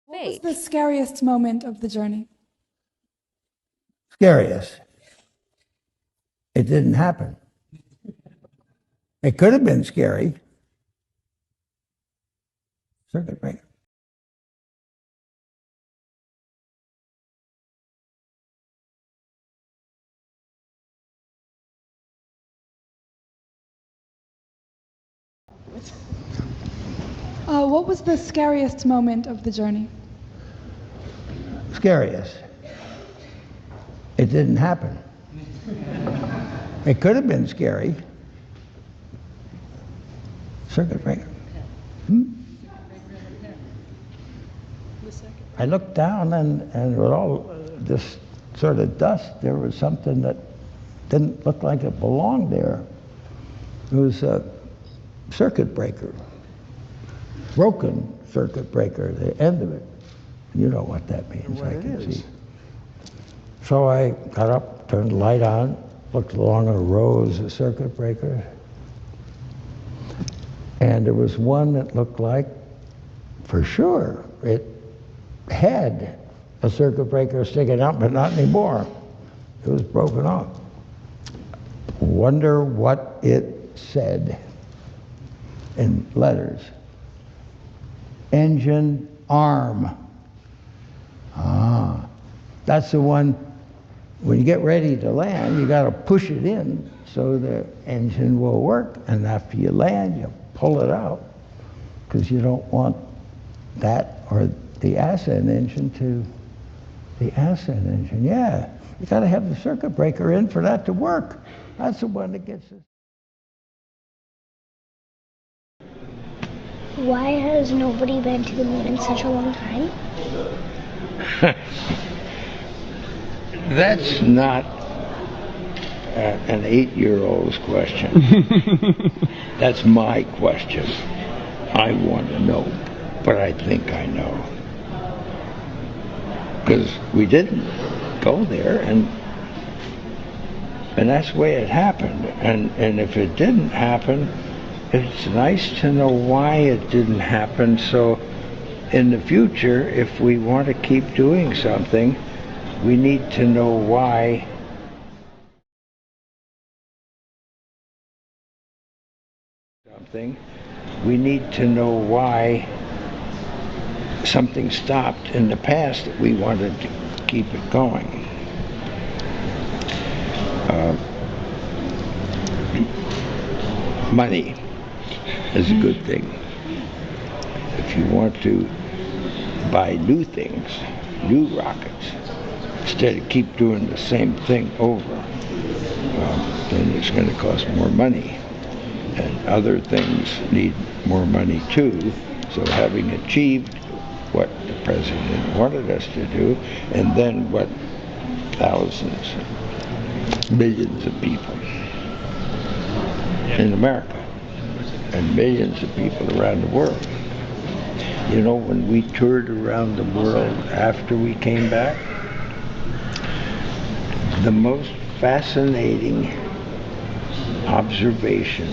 What was the scariest moment of the journey? Scariest. It didn't happen. It could have been scary. Circuit breaker. What was the scariest moment of the journey? Scariest. It didn't happen. It could have been scary. Circuit breaker. I looked down and with all this sort of dust, there was something that didn't look like it belonged there. It was a circuit breaker. Broken circuit breaker, the end of it. You know what that means, I can see. So I got up, turned the light on, looked along a rows of circuit breakers, and there was one that looked like, for sure, it had a circuit breaker sticking out, but not anymore. It was broken off. Wonder what it said in letters. Engine arm. Ah, that's the one, when you get ready to land, you got to push it in so the engine will work. And after you land, you pull it out because you don't want that or the ascent engine to the ascent engine. Yeah, you got to have the circuit breaker in for that to work. That's the one that gets us. Why has nobody been to the moon in such a long time? That's not an 8-year-old's question. That's my question. I want to know, but I think I know. Because we didn't go there, and that's the way it happened. And if it didn't happen, it's nice to know why it didn't happen, so in the future, if we want to keep doing something, we need to know why. We need to know why something stopped in the past that we wanted to keep it going. Money is a good thing. If you want to buy new things, new rockets, instead of keep doing the same thing over, then it's going to cost more money. And other things need more money too. So having achieved what the president wanted us to do, and then what thousands, millions of people in America, and millions of people around the world. You know, when we toured around the world after we came back, the most fascinating observation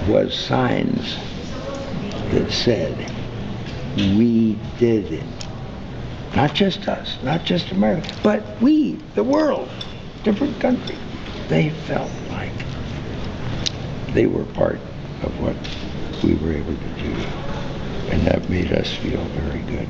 was signs that said, we did it. Not just us, not just America, but we, the world, different countries. They felt like they were part of what we were able to do. And that made us feel very good.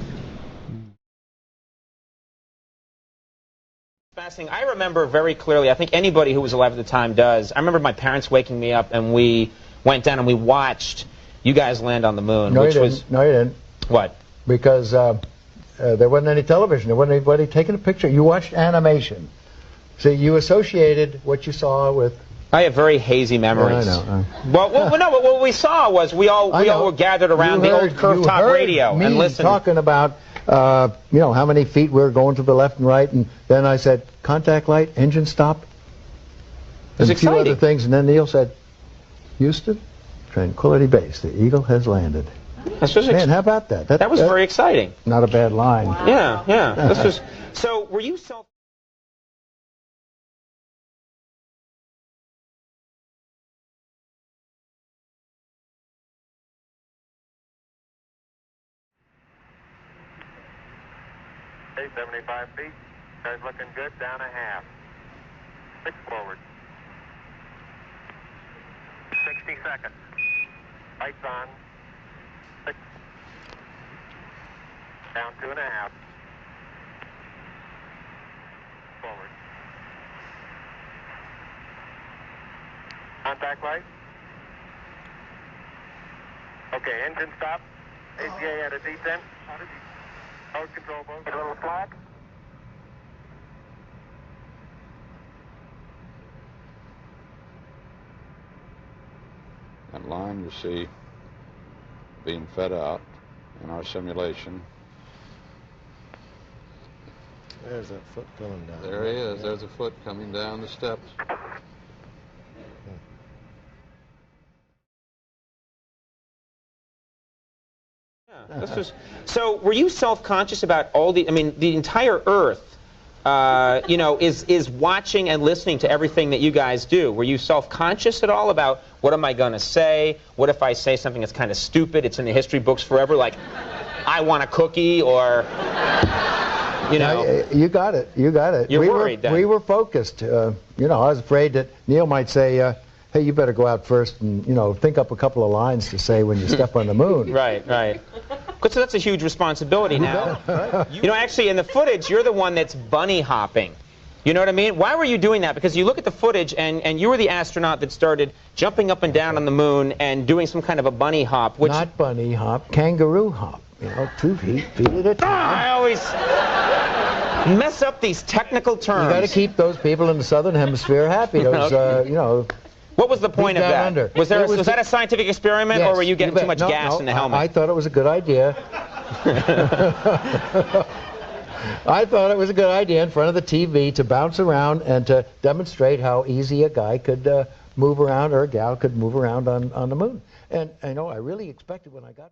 Fascinating. I remember very clearly, I think anybody who was alive at the time does, I remember my parents waking me up and we went down and we watched you guys land on the moon. No, you didn't. What? Because there wasn't any television. There wasn't anybody taking a picture. You watched animation. See, you associated what you saw with... I have very hazy memories. Yeah, I know. Well, no, but what we saw was we all were gathered around the old curved-top radio and listened. Talking about, you know, how many feet we were going to the left and right, and then I said, contact light, engine stop. It was exciting. A few other things, and then Neil said, Houston, Tranquility Base, the Eagle has landed. Man, how about that? That was very exciting. Not a bad line. Wow. Yeah. This was. So, were you self? Okay, 75 feet. Car's looking good. Down a half. 6 forward. 60 seconds. Lights on. 6. Down 2.5. Forward. Contact light. Okay, engine stop. ACA at a descent. Mode control boat. A little flag. That line you see being fed out in our simulation. There's that foot going down. There he is. There's a foot coming down the steps. Yeah, this was, so were you self-conscious about all the, I mean, the entire Earth, you know, is watching and listening to everything that you guys do. Were you self-conscious at all about what am I going to say? What if I say something that's kind of stupid? It's in the history books forever, like, I want a cookie, or, you know. You got it. You got it. You're worried then. We were focused. You know, I was afraid that Neil might say, hey, you better go out first and, you know, think up a couple of lines to say when you step on the moon. Right, right. So that's a huge responsibility now. You know, actually, in the footage, you're the one that's bunny hopping. You know what I mean? Why were you doing that? Because you look at the footage, and you were the astronaut that started jumping up and down on the moon and doing some kind of a bunny hop. Which, not bunny hop, kangaroo hop. You know, 2 feet at a time. I always mess up these technical terms. You got to keep those people in the southern hemisphere happy. Those, you know. What was the point of that? Under. Was that a scientific experiment, yes, or were you getting too much gas in the helmet? I thought it was a good idea. I thought it was a good idea in front of the TV to bounce around and to demonstrate how easy a guy could move around, or a gal could move around on the moon. And I know I really expected when I got